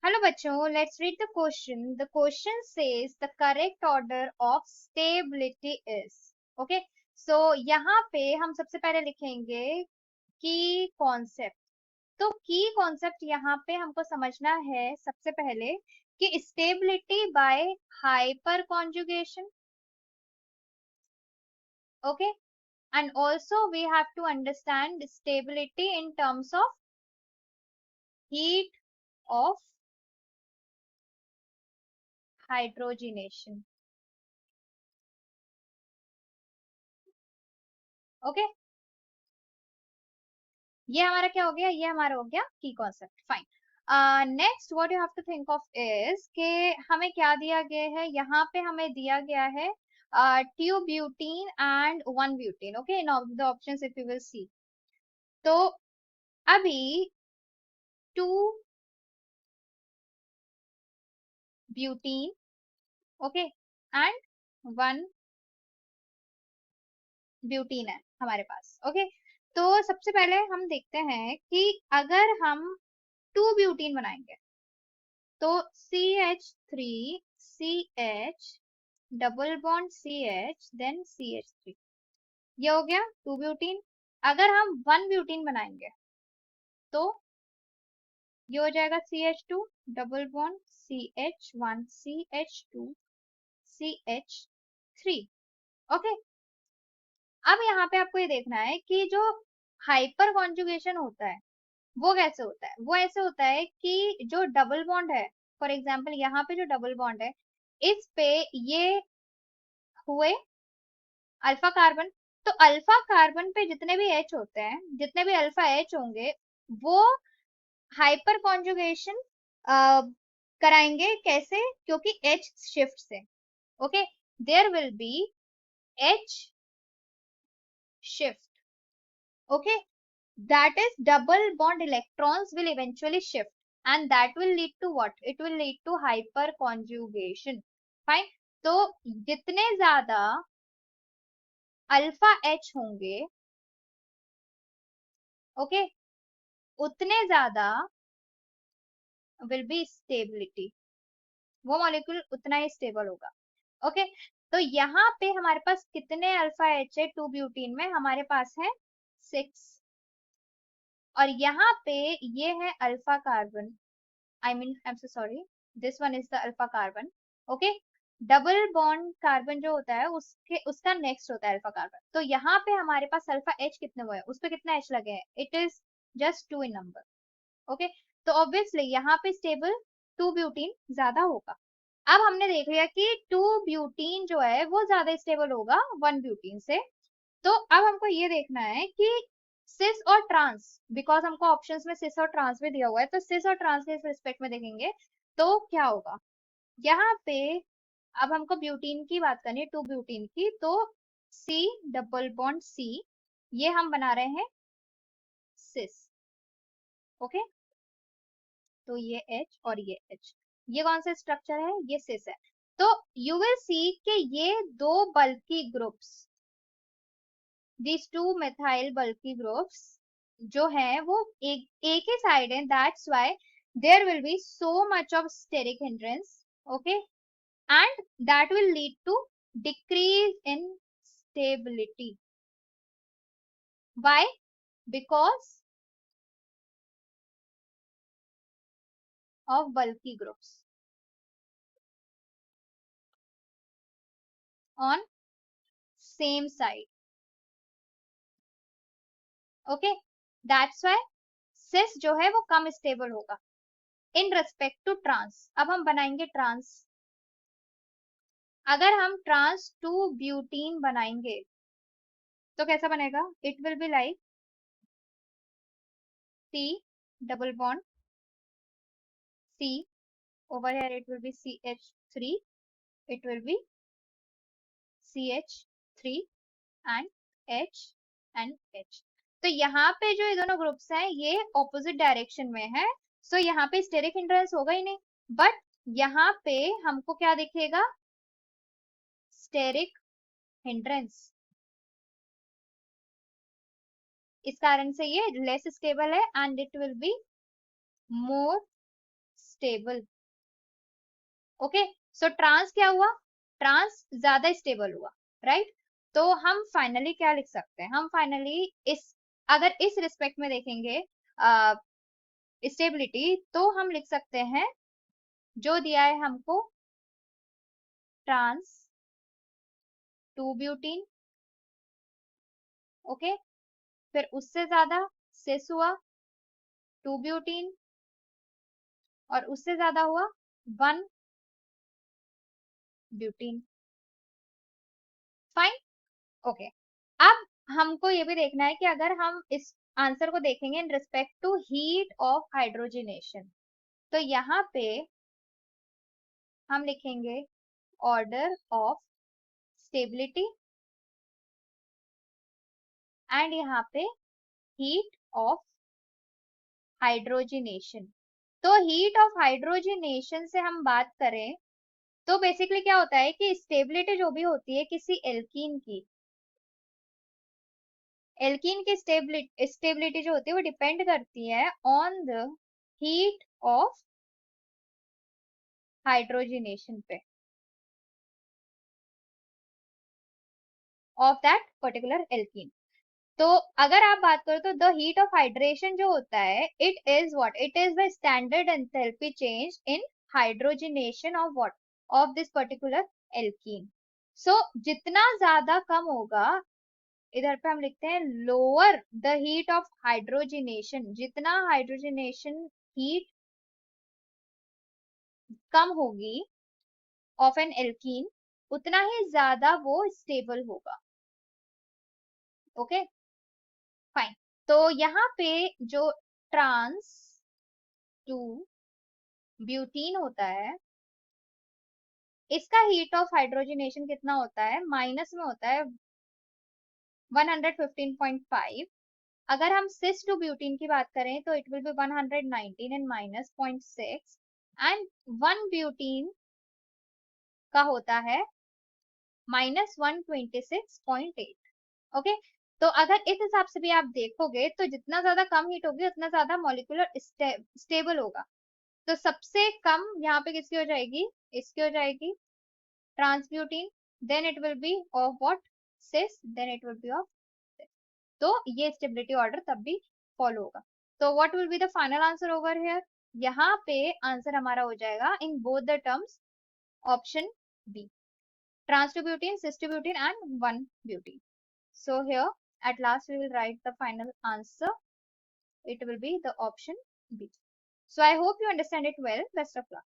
Hello बच्चों, let's read the question. The question says the correct order of stability is. Okay, so यहाँ पे हम सबसे पहले लिखेंगे की कॉन्सेप्ट. तो की कॉन्सेप्ट यहाँ पे हमको समझना है सबसे पहले कि stability by hyper conjugation. Okay, and also we have to understand stability in terms of heat of hydrogenation. Okay, ये हमारा क्या हो गया, ये हमारा हो गया की concept. Fine. Next what you have to think of is के हमें क्या दिया गया है. यहाँ पे हमें दिया गया है to butene and one butene. Okay, in the options if you will see. तो अभी to butene, okay, and one butene है हमारे पास. ओके, तो सबसे पहले हम देखते हैं कि अगर हम टू ब्यूटीन बनाएंगे तो CH3CH double bond CH then CH3, ये हो गया टू ब्यूटीन. अगर हम वन ब्यूटीन बनाएंगे तो ये हो जाएगा CH2 double bond CH1 CH2 CH3. Okay, अब यहाँ पे आपको ये देखना है कि जो हाइपर कॉन्जुगेशन होता है वो कैसे होता है. वो ऐसे होता है कि जो डबल बॉन्ड है, फॉर एग्जाम्पल यहाँ पे जो डबल बॉन्ड है इस पे ये हुए अल्फा कार्बन. तो अल्फा कार्बन पे जितने भी एच होते हैं, जितने भी अल्फा एच होंगे वो हाइपर कॉन्जुगेशन कराएंगे. कैसे? क्योंकि एच शिफ्ट से. Okay, there will be H shift. Okay, that is double bond electrons will eventually shift and that will lead to what? It will lead to hyperconjugation. Fine. तो जितने ज्यादा alpha H होंगे, okay, उतने ज्यादा will be stability. वो molecule उतना ही stable होगा. Okay, तो यहाँ पे हमारे पास कितने अल्फा एच है टू ब्यूटीन में? हमारे पास है 6. और यहाँ पे ये है alpha carbon. I mean, I'm so sorry. This one is the alpha carbon. Okay. Double bond carbon जो होता है उसके उसका नेक्स्ट होता है अल्फा कार्बन. तो यहाँ पे हमारे पास अल्फा एच कितने हुए हैं, उस पे कितना एच लगे हैं? It is just 2 in number. Okay, तो ऑब्वियसली यहाँ पे स्टेबल टू ब्यूटीन ज्यादा होगा. अब हमने देख लिया कि टू ब्यूटीन जो है वो ज्यादा स्टेबल होगा वन ब्यूटीन से. तो अब हमको ये देखना है कि सिस और ट्रांस, बिकॉज हमको ऑप्शंस में सिस और ट्रांस भी दिया हुआ है, तो सिस और ट्रांस के रिस्पेक्ट में देखेंगे तो क्या होगा. यहाँ पे अब हमको ब्यूटीन की बात करनी है, टू ब्यूटीन की. तो सी डबल बॉन्ड सी, ये हम बना रहे हैं सिस. ओके, तो ये H और ये H, ये कौन सा स्ट्रक्चर है? ये सिस है. तो यू विल सी कि ये दो bulky groups, these two methyl bulky groups जो है वो एक ही साइड है. That's why there will be so much of steric hindrance. Okay, and that will lead to decrease in stability. Why? Because of bulky groups on same side. Okay, that's why cis जो है वो कम stable होगा in respect to trans. अब हम बनाएंगे trans. अगर हम trans to butene बनाएंगे तो कैसा बनेगा? It will be like C double bond C, over here it will be CH3, it will be CH3 and H. तो यहाँ पे जो ये दोनों ग्रुप्स हैं ये ऑपोजिट डायरेक्शन में है. सो यहाँ पे स्टेरिक हिंड्रेंस होगा ही नहीं, बट यहाँ पे हमको क्या दिखेगा? Steric hindrance. इस कारण से ये लेस स्टेबल है and it will be more stable. Okay, so trans क्या हुआ, ट्रांस ज्यादा स्टेबल हुआ, राइट। तो हम फाइनली क्या लिख सकते हैं, हम फाइनली इस, अगर इस रिस्पेक्ट में देखेंगे स्टेबिलिटी, तो हम लिख सकते हैं जो दिया है हमको ट्रांस टू ब्यूटीन, ओके, फिर उससे ज्यादा सिस हुआ टू ब्यूटीन, और उससे ज्यादा हुआ वन ब्यूटीन। Fine, okay. अब हमको ये भी देखना है कि अगर हम इस आंसर को देखेंगे in respect to heat of hydrogenation, तो यहाँ पे हम लिखेंगे ऑर्डर ऑफ स्टेबिलिटी एंड यहाँ पे हीट ऑफ हाइड्रोजनेशन। तो हीट ऑफ हाइड्रोजनेशन से हम बात करें तो बेसिकली क्या होता है कि स्टेबिलिटी जो भी होती है किसी एल्कीन की, एल्कीन की स्टेबिलिटी जो होती है वो डिपेंड करती है on the heat of hydrogenation पे ऑफ दैट पर्टिकुलर एल्कीन। तो अगर आप बात करो तो द हीट ऑफ हाइड्रेशन जो होता है it is what, it is the standard enthalpy change in hydrogenation of what, of this particular alkene. So जितना ज्यादा कम होगा, इधर पे हम लिखते हैं lower the heat of hydrogenation, जितना हाइड्रोजनेशन हीट कम होगी ऑफ एन एल्कीन, उतना ही ज्यादा वो स्टेबल होगा। Okay, fine. तो यहाँ पे जो ट्रांस टू ब्यूटीन होता है, इसका हीट ऑफ हाइड्रोजनेशन कितना होता है, माइनस में होता है 115.5। अगर हम सिस टू ब्यूटीन की बात करें तो it will B 119 and minus 0.6, and one butene का होता है माइनस 126.8। ओके, तो अगर इस हिसाब से भी आप देखोगे तो जितना ज्यादा कम हीट होगी उतना ज्यादा मॉलिक्यूलर स्टेबल होगा। तो सबसे कम यहाँ पे किसकी हो जाएगी, इसकी हो जाएगी trans butene, then it will be of what, cis, then it will be of cis. तो ये स्टेबिलिटी ऑर्डर तब भी फॉलो होगा। तो what will be the final answer over here, यहाँ पे आंसर हमारा हो जाएगा in both the terms option B, trans to butene, cis to butene, and one butene. So here at last we will write the final answer. It will be the option B. So I hope you understand it well. Best of luck.